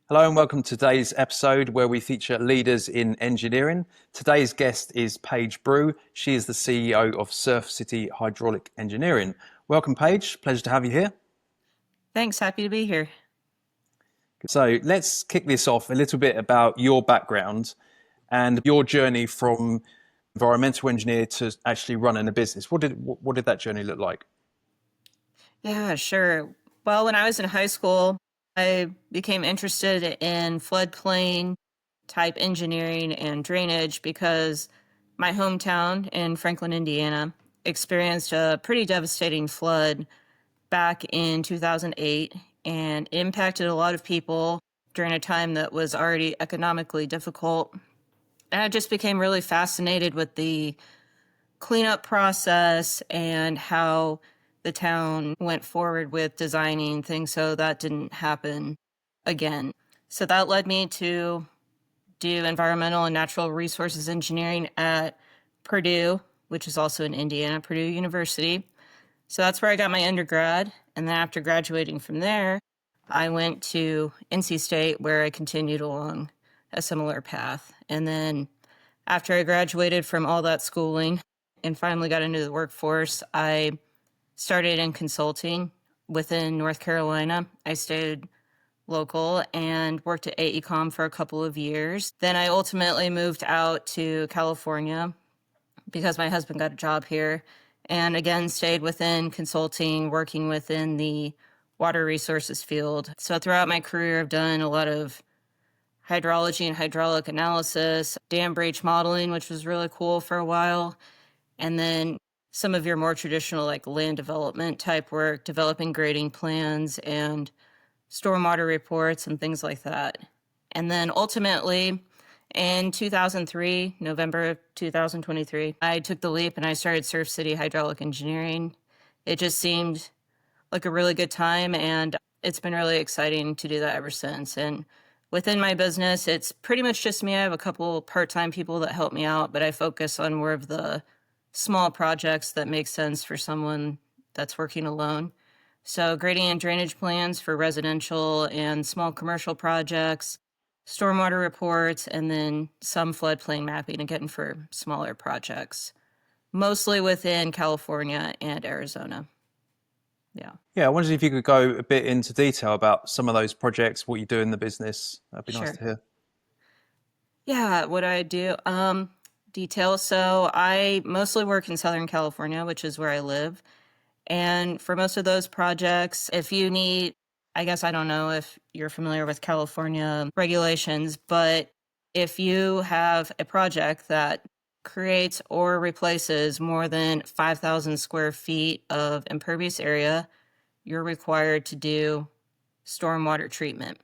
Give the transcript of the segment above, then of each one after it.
Hello and welcome to today's episode where we feature leaders in engineering. Today's guest is Paige Brue. She is the CEO of Surf City Hydraulic Engineering. Welcome, Paige. Pleasure to have you here. Thanks. Happy to be here. So let's kick this off a little bit about your background and your journey from environmental engineer to actually running a business. What did that journey look like? Yeah, sure. Well, when I was in high school, I became interested in floodplain type engineering and drainage because my hometown in Franklin, Indiana, experienced a pretty devastating flood back in 2008 and impacted a lot of people during a time that was already economically difficult. And I just became really fascinated with the cleanup process and how the town went forward with designing things so that didn't happen again. So that led me to do environmental and natural resources engineering at Purdue, which is also in Indiana, Purdue University. So that's where I got my undergrad. And then after graduating from there, I went to NC State where I continued along a similar path. And then after I graduated from all that schooling and finally got into the workforce, I started in consulting within North Carolina. I stayed local and worked at AECOM for a couple of years. Then I ultimately moved out to California because my husband got a job here, and again stayed within consulting, working within the water resources field. So throughout my career, I've done a lot of hydrology and hydraulic analysis, dam breach modeling, which was really cool for a while, and then some of your more traditional like land development type work, developing grading plans and stormwater reports and things like that. And then ultimately in 2003, November of 2023, I took the leap and I started Surf City Hydraulic Engineering. It just seemed like a really good time, and it's been really exciting to do that ever since. And within my business, it's pretty much just me. I have a couple part-time people that help me out, but I focus on more of the small projects that make sense for someone that's working alone. So grading and drainage plans for residential and small commercial projects, stormwater reports, and then some floodplain mapping again for smaller projects, mostly within California and Arizona. Yeah. Yeah, I wondered if you could go a bit into detail about some of those projects, what you do in the business. That'd be nice Sure. to hear. Yeah, what I do, detail. So I mostly work in Southern California, which is where I live. And for most of those projects, if you need, I guess I don't know if you're familiar with California regulations, but if you have a project that creates or replaces more than 5,000 square feet of impervious area, you're required to do stormwater treatment.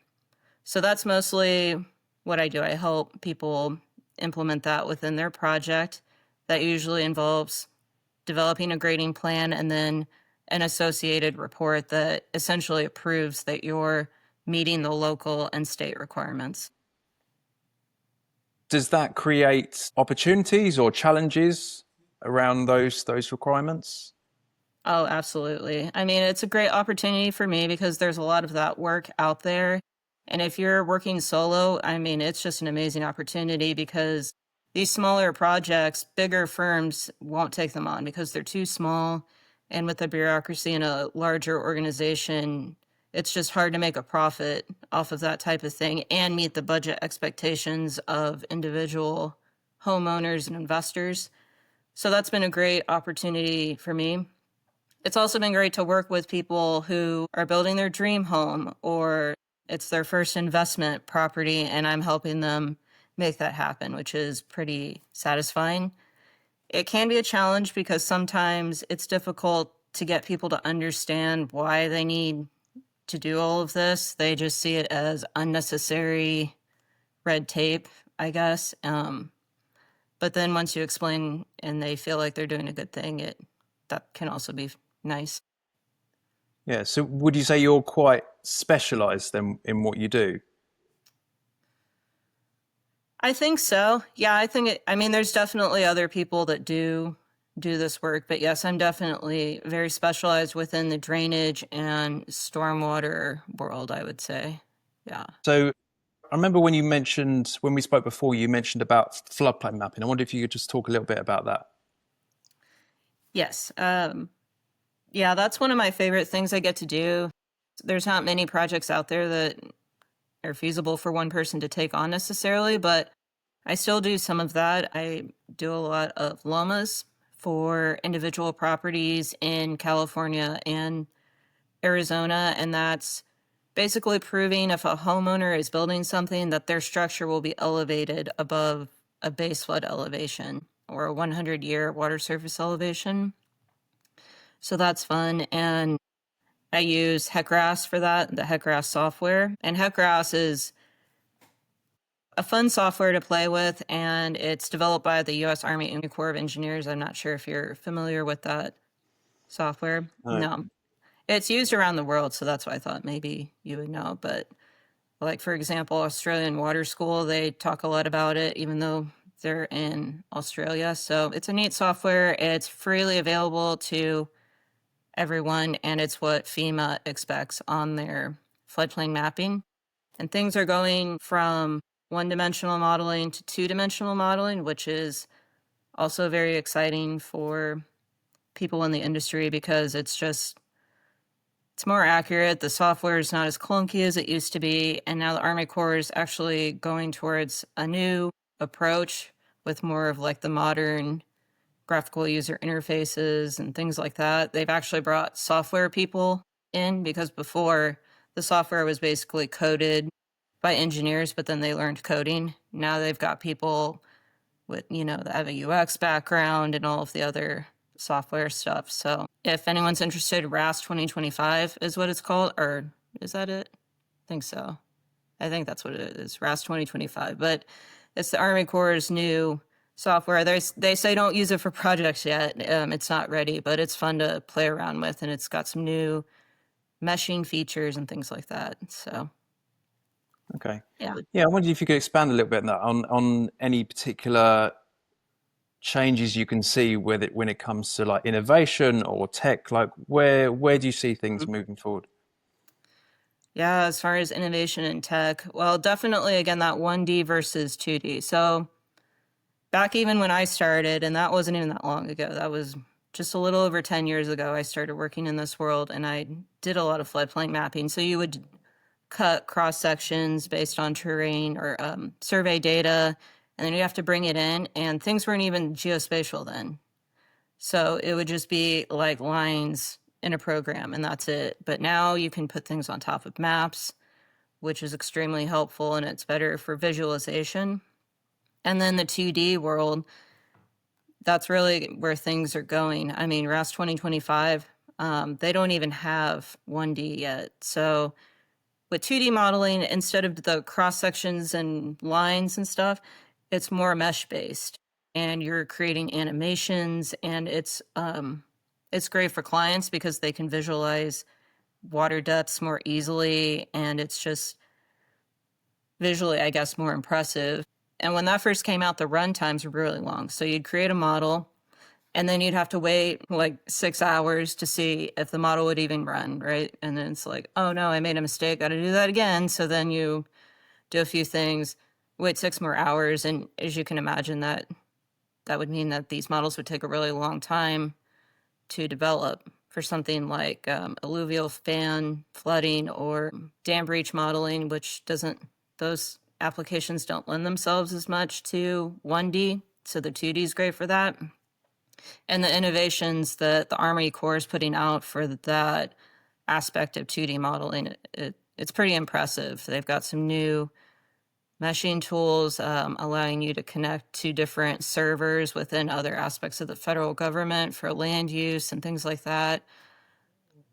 So that's mostly what I do. I help people implement that within their project. That usually involves developing a grading plan and then an associated report that essentially approves that you're meeting the local and state requirements. Does that create opportunities or challenges around those requirements? Oh, absolutely. I mean, it's a great opportunity for me because there's a lot of that work out there. And if you're working solo, I mean, it's just an amazing opportunity because these smaller projects, bigger firms won't take them on because they're too small. And with the bureaucracy in a larger organization, it's just hard to make a profit off of that type of thing and meet the budget expectations of individual homeowners and investors. So that's been a great opportunity for me. It's also been great to work with people who are building their dream home or it's their first investment property, and I'm helping them make that happen, which is pretty satisfying. It can be a challenge because sometimes it's difficult to get people to understand why they need to do all of this. They just see it as unnecessary red tape, I guess. But then once you explain and they feel like they're doing a good thing, it that can also be nice. Yeah, so would you say you're quite specialized then in what you do? I think so. Yeah, I mean, there's definitely other people that do this work, but yes, I'm definitely very specialized within the drainage and stormwater world, I would say. Yeah. So I remember when you mentioned, when we spoke before, you mentioned about floodplain mapping. I wonder if you could just talk a little bit about that. Yes. Yeah, that's one of my favorite things I get to do. There's not many projects out there that are feasible for one person to take on necessarily, but I still do some of that. I do a lot of LOMAs for individual properties in California and Arizona, and that's basically proving if a homeowner is building something that their structure will be elevated above a base flood elevation or a 100-year water surface elevation. So that's fun. And I use HEC-RAS for that, the HEC-RAS software. And HEC-RAS is a fun software to play with, and it's developed by the U.S. Army and Corps of Engineers. I'm not sure if you're familiar with that software. No. No. It's used around the world, so that's why I thought maybe you would know. But like, for example, Australian Water School, they talk a lot about it, even though they're in Australia. So it's a neat software. It's freely available to everyone, and it's what FEMA expects on their floodplain mapping. And things are going from one-dimensional modeling to two-dimensional modeling, which is also very exciting for people in the industry because it's more accurate. The software is not as clunky as it used to be. And now the Army Corps is actually going towards a new approach with more of like the modern graphical user interfaces and things like that. They've actually brought software people in because before the software was basically coded by engineers, but then they learned coding. Now they've got people with, that have a UX background and all of the other software stuff. So if anyone's interested, RAS 2025 is what it's called, or is that it? I think so. I think that's what it is, RAS 2025. But it's the Army Corps' new software. They say don't use it for projects yet. It's not ready, but it's fun to play around with, and it's got some new meshing features and things like that. So, Okay. yeah. Yeah, I wondered if you could expand a little bit on that, on any particular changes you can see with it when it comes to like innovation or tech. Like where do you see things moving forward? Yeah, as far as innovation in tech, well, definitely again that 1D versus 2D. So back even when I started, and that wasn't even that long ago, that was just a little over 10 years ago, I started working in this world and I did a lot of floodplain mapping. So you would cut cross sections based on terrain or survey data, and then you have to bring it in, and things weren't even geospatial then. So it would just be like lines in a program and that's it. But now you can put things on top of maps, which is extremely helpful and it's better for visualization. And then the 2D world, that's really where things are going. I mean, RAS 2025, they don't even have 1D yet. So with 2D modeling, instead of the cross sections and lines and stuff, it's more mesh based, and you're creating animations, and it's great for clients because they can visualize water depths more easily, and it's just visually, I guess, more impressive. And when that first came out, the run times were really long. So you'd create a model, and then you'd have to wait like 6 hours to see if the model would even run, right? And then it's like, oh no, I made a mistake, got to do that again. So then you do a few things, wait 6 more hours, and as you can imagine, that would mean that these models would take a really long time to develop for something like alluvial fan flooding or dam breach modeling, which doesn't, those applications don't lend themselves as much to 1D. So the 2D is great for that. And the innovations that the Army Corps is putting out for that aspect of 2D modeling, it's pretty impressive. They've got some new meshing tools allowing you to connect to different servers within other aspects of the federal government for land use and things like that.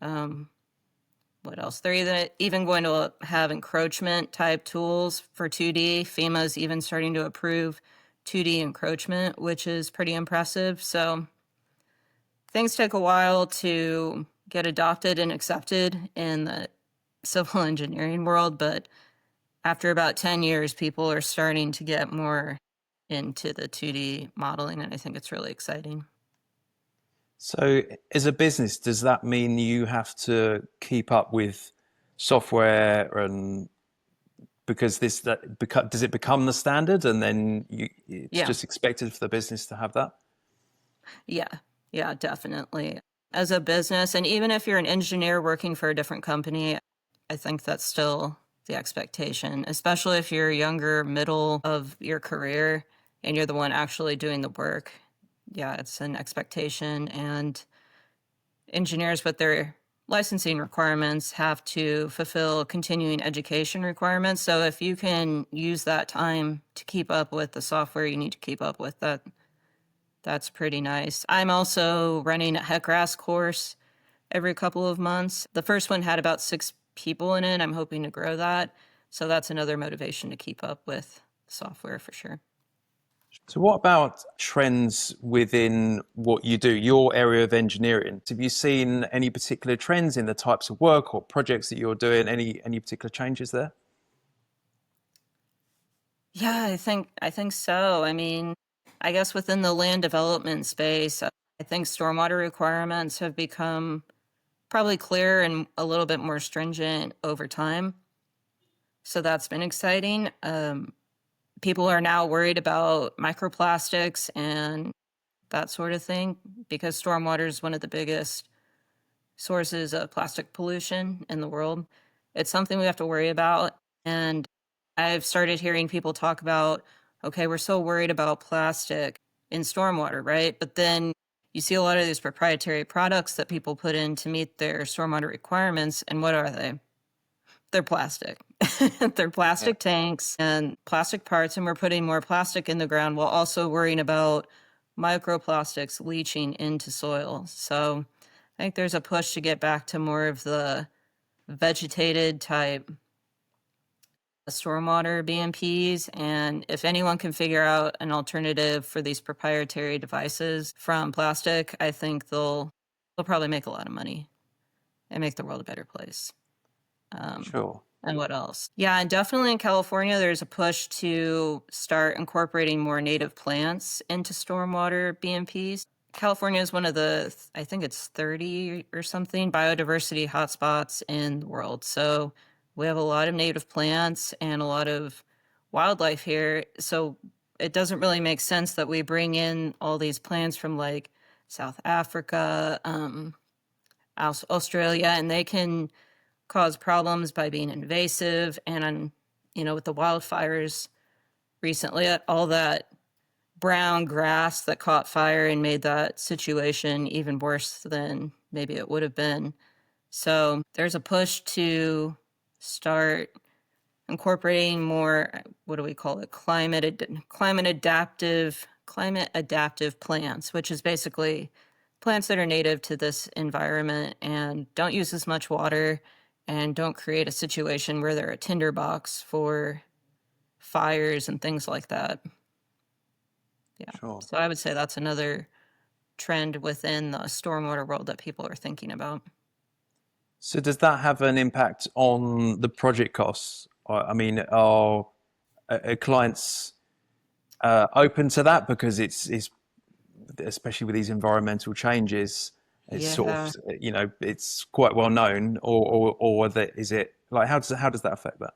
What else? They're even going to have encroachment type tools for 2D. FEMA's even starting to approve 2D encroachment, which is pretty impressive. So things take a while to get adopted and accepted in the civil engineering world, but after about 10 years, people are starting to get more into the 2D modeling, and I think it's really exciting. So as a business, does that mean you have to keep up with software and because does it become the standard, and then it's Yeah. just expected for the business to have that? Yeah. Yeah, definitely. As a business, and even if you're an engineer working for a different company, I think that's still the expectation, especially if you're younger, middle of your career, and you're the one actually doing the work. Yeah, it's an expectation. And engineers with their licensing requirements have to fulfill continuing education requirements. So if you can use that time to keep up with the software you need to keep up with, that's pretty nice. I'm also running a HEC-RAS course every couple of months. The first one had about 6 people in it. I'm hoping to grow that. So that's another motivation to keep up with software for sure. So what about trends within what you do, your area of engineering? Have you seen any particular trends in the types of work or projects that you're doing? Any particular changes there? Yeah, I think so. I mean, I guess within the land development space, I think stormwater requirements have become probably clearer and a little bit more stringent over time. So that's been exciting. People are now worried about microplastics and that sort of thing because stormwater is one of the biggest sources of plastic pollution in the world. It's something we have to worry about. And I've started hearing people talk about, okay, we're so worried about plastic in stormwater, right? But then you see a lot of these proprietary products that people put in to meet their stormwater requirements. And what are they? They're plastic. They're Yeah, plastic tanks and plastic parts. And we're putting more plastic in the ground while also worrying about microplastics leaching into soil. So I think there's a push to get back to more of the vegetated type stormwater BMPs. And if anyone can figure out an alternative for these proprietary devices from plastic, I think they'll probably make a lot of money and make the world a better place. Um, sure. and what else? Yeah, and definitely in California, there's a push to start incorporating more native plants into stormwater BMPs. California is one of the, I think it's 30 or something, biodiversity hotspots in the world. So we have a lot of native plants and a lot of wildlife here. So it doesn't really make sense that we bring in all these plants from like South Africa, Australia, and they can cause problems by being invasive. And, with the wildfires recently, all that brown grass that caught fire and made that situation even worse than maybe it would have been. So there's a push to start incorporating more, what do we call it? Climate adaptive plants, which is basically plants that are native to this environment and don't use as much water and don't create a situation where they're a tinderbox for fires and things like that. Yeah. Sure. So I would say that's another trend within the stormwater world that people are thinking about. So does that have an impact on the project costs? I mean, are clients open to that because it's especially with these environmental changes, it's sort Yeah. of it's quite well known, or that is it like how does that affect that?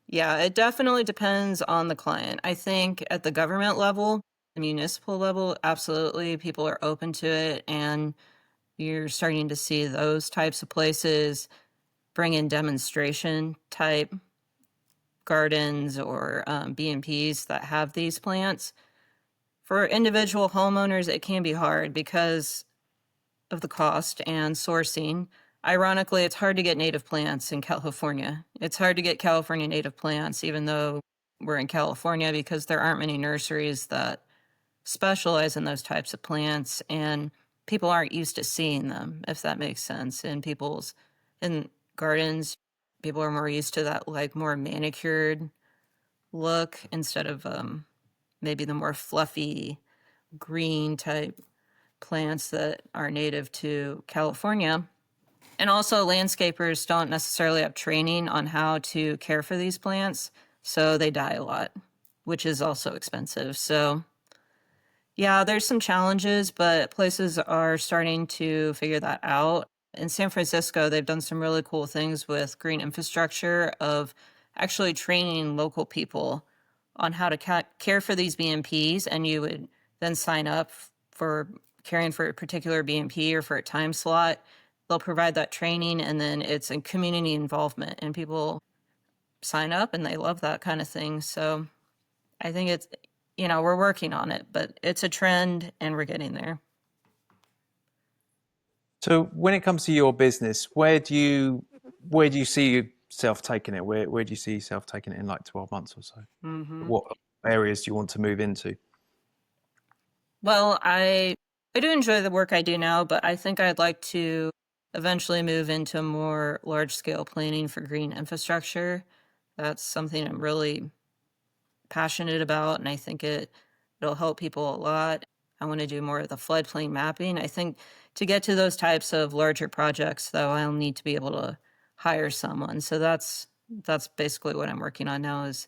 Yeah, it definitely depends on the client. I think at the government level, the municipal level, absolutely, people are open to it. And you're starting to see those types of places bring in demonstration type gardens or BMPs that have these plants. For individual homeowners, it can be hard because of the cost and sourcing. Ironically, it's hard to get native plants in California. It's hard to get California native plants, even though we're in California, because there aren't many nurseries that specialize in those types of plants, and people aren't used to seeing them, if that makes sense. In gardens, people are more used to that like more manicured look instead of maybe the more fluffy green type plants that are native to California. And also, landscapers don't necessarily have training on how to care for these plants, so they die a lot, which is also expensive. So, yeah, there's some challenges, but places are starting to figure that out. In San Francisco, they've done some really cool things with green infrastructure of actually training local people on how to care for these BMPs, and you would then sign up for caring for a particular BMP or for a time slot. They'll provide that training, and then it's a community involvement, and people sign up and they love that kind of thing. So I think it's, we're working on it, but it's a trend and we're getting there. So when it comes to your business, where do you see yourself taking it? Where do you see yourself taking it in like 12 months or so? Mm-hmm. What areas do you want to move into? Well, I do enjoy the work I do now, but I think I'd like to eventually move into more large scale planning for green infrastructure. That's something I'm really passionate about, and I think it'll help people a lot. I want to do more of the floodplain mapping. I think to get to those types of larger projects, though, I'll need to be able to hire someone. So that's basically what I'm working on now, is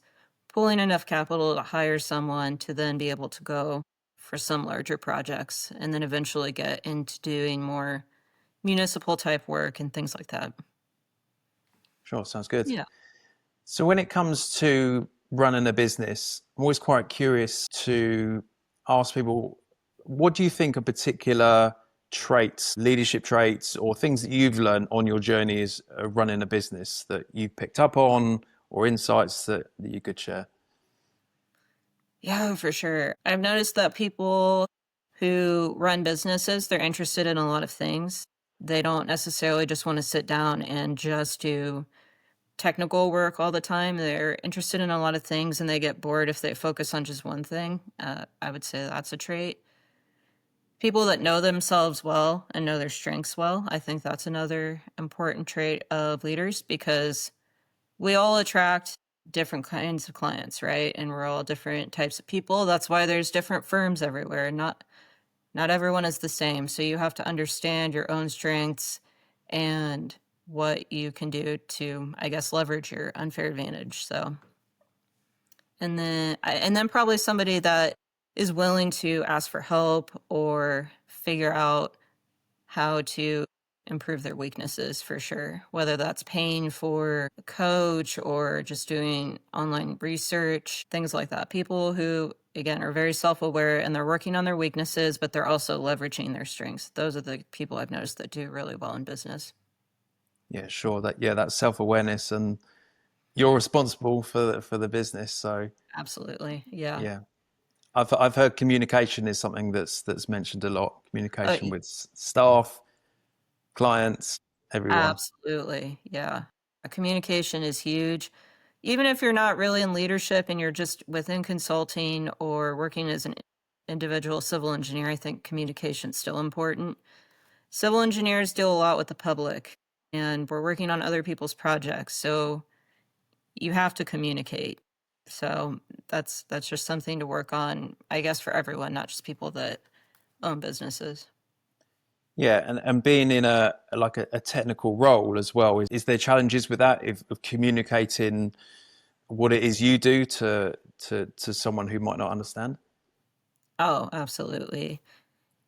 pulling enough capital to hire someone to then be able to go for some larger projects and then eventually get into doing more municipal type work and things like that. Sure, sounds good. Yeah. So when it comes to running a business, I'm always quite curious to ask people, what do you think are particular traits, leadership traits, or things that you've learned on your journey as running a business that you've picked up on, or insights that you could share? Yeah, for sure. I've noticed that people who run businesses, they're interested in a lot of things. They don't necessarily just want to sit down and just do technical work all the time. They're interested in a lot of things and they get bored if they focus on just one thing. I would say that's a trait. People that know themselves well and know their strengths well, I think that's another important trait of leaders, because we all attract different kinds of clients, right? And we're all different types of people. That's why there's different firms everywhere. Not everyone is the same. So you have to understand your own strengths and what you can do to, I guess, leverage your unfair advantage. So, and then probably somebody that is willing to ask for help or figure out how to improve their weaknesses, for sure, whether that's paying for a coach or just doing online research, things like that. People who, again, are very self-aware and they're working on their weaknesses, but they're also leveraging their strengths. Those are the people I've noticed that do really well in business. Yeah, sure. That's self-awareness, and you're responsible for the business. So Absolutely. Yeah. yeah, I've heard communication is something that's mentioned a lot. Uh, Communication with staff, clients, everyone. Absolutely. Yeah. Communication is huge. Even if you're not really in leadership and you're just within consulting or working as an individual civil engineer, I think communication's still important. Civil engineers deal a lot with the public and we're working on other people's projects. So you have to communicate. So that's just something to work on, I guess, for everyone, not just people that own businesses. Yeah, and being in a technical role as well, is there challenges with that of communicating what it is you do to someone who might not understand? Oh, absolutely.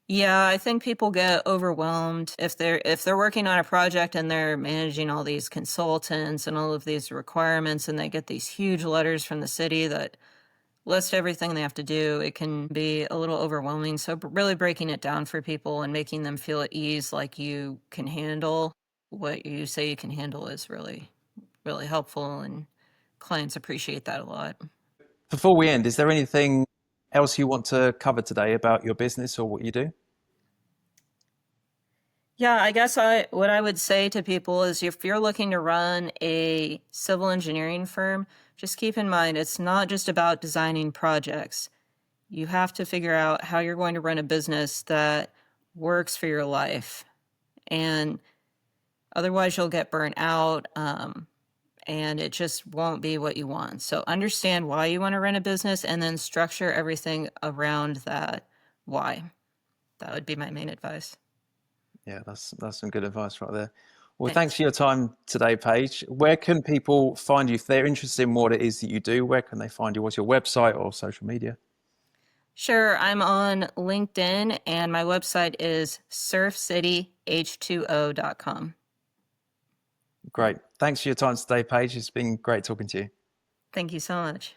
Yeah, I think people get overwhelmed if they're working on a project and they're managing all these consultants and all of these requirements and they get these huge letters from the city that list everything they have to do. It can be a little overwhelming. So really breaking it down for people and making them feel at ease, like you can handle what you say you can handle, is really, really helpful, and clients appreciate that a lot. Before we end, is there anything else you want to cover today about your business or what you do? Yeah, I guess what I would say to people is if you're looking to run a civil engineering firm, just keep in mind it's not just about designing projects. You have to figure out how you're going to run a business that works for your life. And otherwise, you'll get burnt out, and it just won't be what you want. So understand why you want to run a business and then structure everything around that why. That would be my main advice. Yeah, that's some good advice right there. Well, thanks Thanks. for your time today, Paige. Where can people find you if they're interested in what it is that you do? Where can they find you? What's your website or social media? Sure, I'm on LinkedIn and my website is surfcityh2o.com. Great. Thanks for your time today, Paige. It's been great talking to you. Thank you so much.